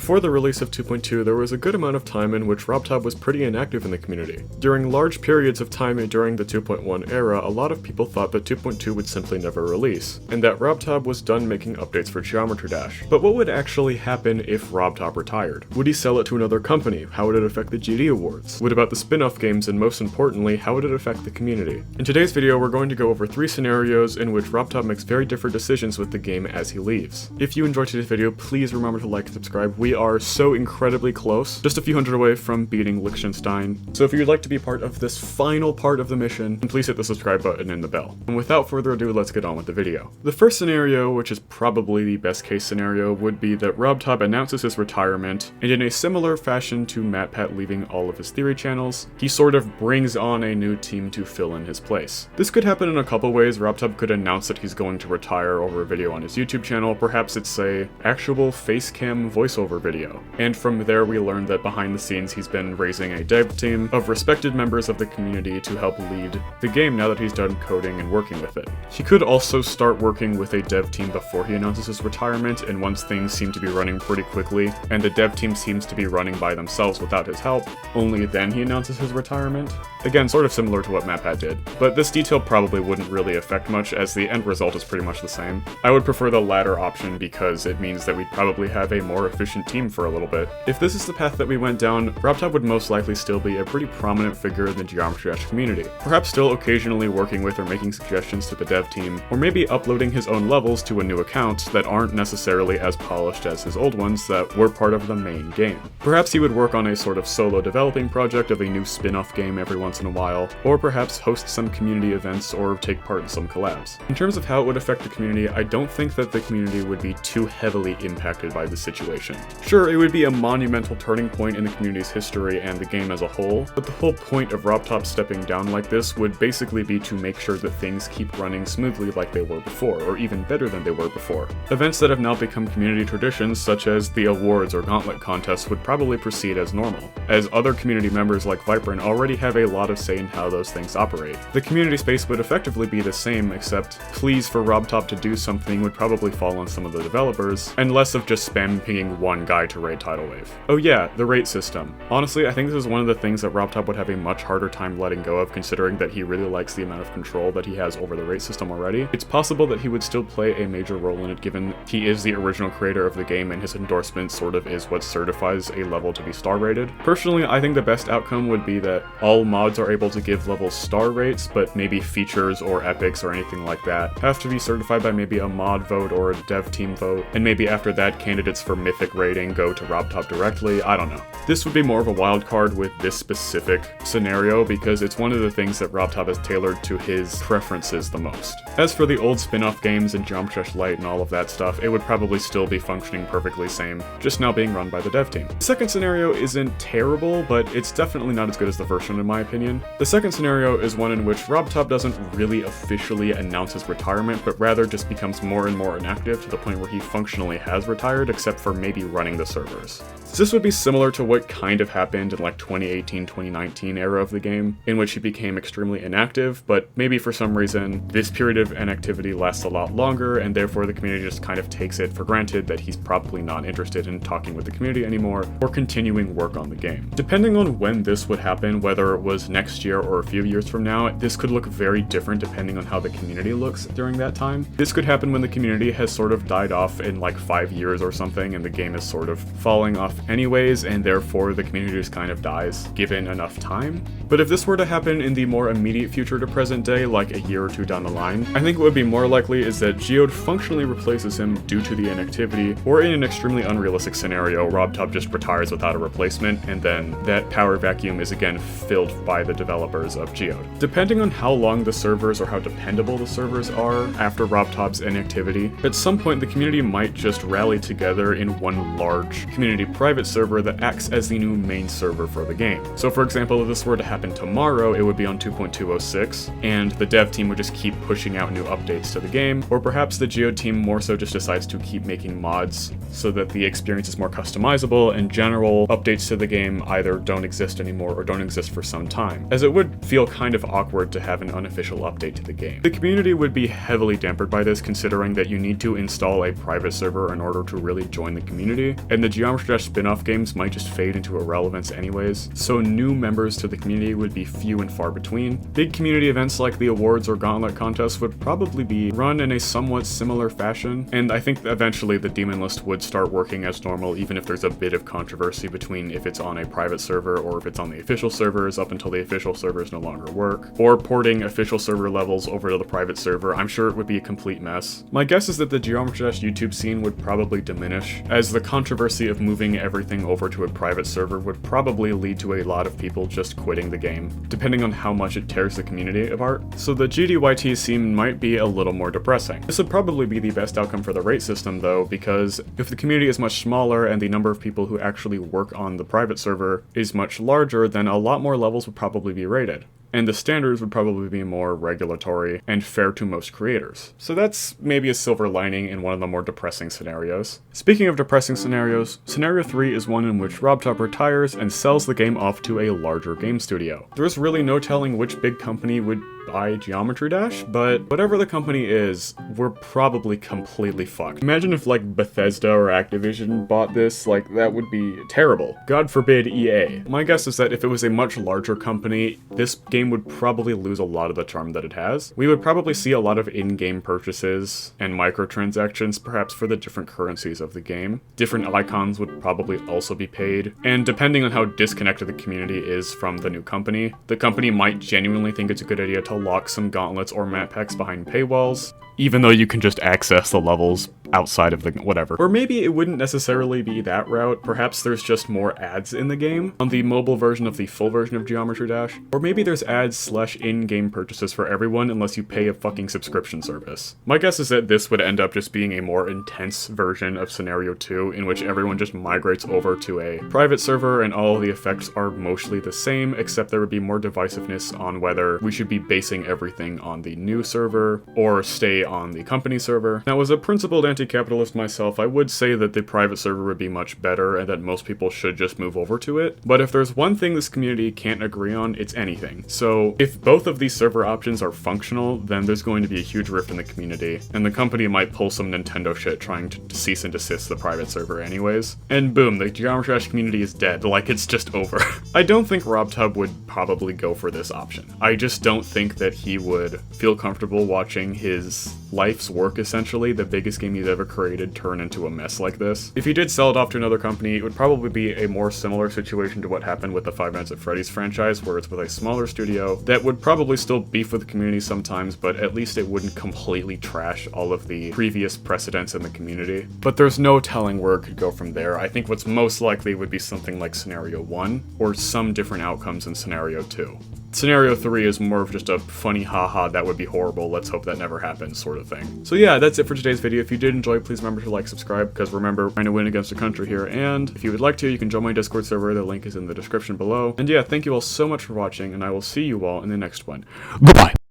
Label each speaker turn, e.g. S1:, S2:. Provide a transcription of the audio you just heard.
S1: Before the release of 2.2, there was a good amount of time in which Robtop was pretty inactive in the community. During large periods of time during the 2.1 era, a lot of people thought that 2.2 would simply never release, and that Robtop was done making updates for Geometry Dash. But what would actually happen if Robtop retired? Would he sell it to another company? How would it affect the GD awards? What about the spin-off games, and most importantly, how would it affect the community? In today's video, we're going to go over 3 scenarios in which Robtop makes very different decisions with the game as he leaves. If you enjoyed today's video, please remember to like and subscribe. We are so incredibly close, just a few hundred away from beating Liechtenstein. So if you'd like to be part of this final part of the mission, then please hit the subscribe button and the bell. And without further ado, let's get on with the video. The first scenario, which is probably the best case scenario, would be that Robtop announces his retirement, and in a similar fashion to MatPat leaving all of his theory channels, he sort of brings on a new team to fill in his place. This could happen in a couple ways. Robtop could announce that he's going to retire over a video on his YouTube channel. Perhaps it's a actual facecam voiceover video. And from there we learned that behind the scenes he's been raising a dev team of respected members of the community to help lead the game now that he's done coding and working with it. He could also start working with a dev team before he announces his retirement, and once things seem to be running pretty quickly and the dev team seems to be running by themselves without his help, only then he announces his retirement. Again, sort of similar to what MatPat did, but this detail probably wouldn't really affect much as the end result is pretty much the same. I would prefer the latter option because it means that we'd probably have a more efficient team for a little bit. If this is the path that we went down, Robtop would most likely still be a pretty prominent figure in the Geometry Dash community, perhaps still occasionally working with or making suggestions to the dev team, or maybe uploading his own levels to a new account that aren't necessarily as polished as his old ones that were part of the main game. Perhaps he would work on a sort of solo developing project of a new spin-off game every once in a while, or perhaps host some community events or take part in some collabs. In terms of how it would affect the community, I don't think that the community would be too heavily impacted by the situation. Sure, it would be a monumental turning point in the community's history and the game as a whole, but the whole point of Robtop stepping down like this would basically be to make sure that things keep running smoothly like they were before, or even better than they were before. Events that have now become community traditions, such as the awards or gauntlet contests, would probably proceed as normal, as other community members like Viprin already have a lot of say in how those things operate. The community space would effectively be the same, except pleas for Robtop to do something would probably fall on some of the developers, and less of just spam pinging one guy to raid Tidal Wave. Oh yeah, the rate system. Honestly, I think this is one of the things that Robtop would have a much harder time letting go of, considering that he really likes the amount of control that he has over the rate system already. It's possible that he would still play a major role in it, given he is the original creator of the game and his endorsement sort of is what certifies a level to be star rated. Personally, I think the best outcome would be that all mods are able to give levels star rates, but maybe features or epics or anything like that have to be certified by maybe a mod vote or a dev team vote, and maybe after that candidates for mythic rating go to Robtop directly. I don't know. This would be more of a wild card with this specific scenario because it's one of the things that Robtop has tailored to his preferences the most. As for the old spin-off games and Geometry Dash Lite and all of that stuff, it would probably still be functioning perfectly same, just now being run by the dev team. The second scenario isn't terrible, but it's definitely not as good as the first one in my opinion. The second scenario is one in which Robtop doesn't really officially announce his retirement, but rather just becomes more and more inactive to the point where he functionally has retired, except for maybe running the servers. So this would be similar to what kind of happened in like 2018-2019 era of the game, in which he became extremely inactive, but maybe for some reason this period of inactivity lasts a lot longer, and therefore the community just kind of takes it for granted that he's probably not interested in talking with the community anymore or continuing work on the game. Depending on when this would happen, whether it was next year or a few years from now, this could look very different depending on how the community looks during that time. This could happen when the community has sort of died off in like 5 years or something, and the game is sort of falling off anyways, and therefore the community just kind of dies given enough time. But if this were to happen in the more immediate future to present day, like a year or two down the line, I think what would be more likely is that Geode functionally replaces him due to the inactivity, or in an extremely unrealistic scenario, Robtop just retires without a replacement, and then that power vacuum is again filled by the developers of Geode. Depending on how long the servers or how dependable the servers are after Robtop's inactivity, at some point the community might just rally together in one large community private server that acts as the new main server for the game. So for example, if this were to happen tomorrow, it would be on 2.206, and the dev team would just keep pushing out new updates to the game, or perhaps the Geode team more so just decides to keep making mods so that the experience is more customizable and general updates to the game either don't exist anymore or don't exist for some time, as it would feel kind of awkward to have an unofficial update to the game. The community would be heavily dampened by this, considering that you need to install a private server in order to really join the community, community, and the Geometry Dash spin-off games might just fade into irrelevance anyways, so new members to the community would be few and far between. Big community events like the awards or gauntlet contests would probably be run in a somewhat similar fashion, and I think eventually the demon list would start working as normal, even if there's a bit of controversy between if it's on a private server or if it's on the official servers up until the official servers no longer work, or porting official server levels over to the private server. I'm sure it would be a complete mess. My guess is that the Geometry Dash YouTube scene would probably diminish, as the controversy of moving everything over to a private server would probably lead to a lot of people just quitting the game, depending on how much it tears the community apart. So the GDYT scene might be a little more depressing. This would probably be the best outcome for the rate system though, because if the community is much smaller and the number of people who actually work on the private server is much larger, then a lot more levels would probably be rated, and the standards would probably be more regulatory and fair to most creators. So that's maybe a silver lining in one of the more depressing scenarios. Speaking of depressing scenarios, scenario 3 is one in which Robtop retires and sells the game off to a larger game studio. There's really no telling which big company would buy Geometry Dash, but whatever the company is, we're probably completely fucked. Imagine if like Bethesda or Activision bought this, like that would be terrible. God forbid EA. My guess is that if it was a much larger company, this game would probably lose a lot of the charm that it has. We would probably see a lot of in-game purchases and microtransactions, perhaps for the different currencies of the game. Different icons would probably also be paid, and depending on how disconnected the community is from the new company, the company might genuinely think it's a good idea to lock some gauntlets or map packs behind paywalls, even though you can just access the levels outside of the whatever. Or maybe it wouldn't necessarily be that route, perhaps there's just more ads in the game on the mobile version of the full version of Geometry Dash, or maybe there's ads / in-game purchases for everyone unless you pay a fucking subscription service. My guess is that this would end up just being a more intense version of scenario 2, in which everyone just migrates over to a private server and all of the effects are mostly the same, except there would be more divisiveness on whether we should be basing everything on the new server or stay on the company server. Now, as a principled anti-capitalist myself, I would say that the private server would be much better and that most people should just move over to it. But if there's one thing this community can't agree on, it's anything. So if both of these server options are functional, then there's going to be a huge rift in the community, and the company might pull some Nintendo shit trying to cease and desist the private server anyways. And boom, the Geometry Dash community is dead, like it's just over. I don't think Robtop would probably go for this option. I just don't think that he would feel comfortable watching his life's work, essentially, the biggest game he's ever created, turn into a mess like this. If he did sell it off to another company, it would probably be a more similar situation to what happened with the Five Nights at Freddy's franchise, where it's with a smaller studio that would probably still beef with the community sometimes, but at least it wouldn't completely trash all of the previous precedents in the community. But there's no telling where it could go from there. I think what's most likely would be something like Scenario 1, or some different outcomes in Scenario 2. Scenario 3 is more of just a funny haha, that would be horrible, let's hope that never happens sort of thing. So yeah, that's it for today's video. If you did enjoy, please remember to like, subscribe, because remember, we're trying to win against the country here, and if you would like to, you can join my Discord server, the link is in the description below. And yeah, thank you all so much for watching, and I will see you all in the next one. Goodbye!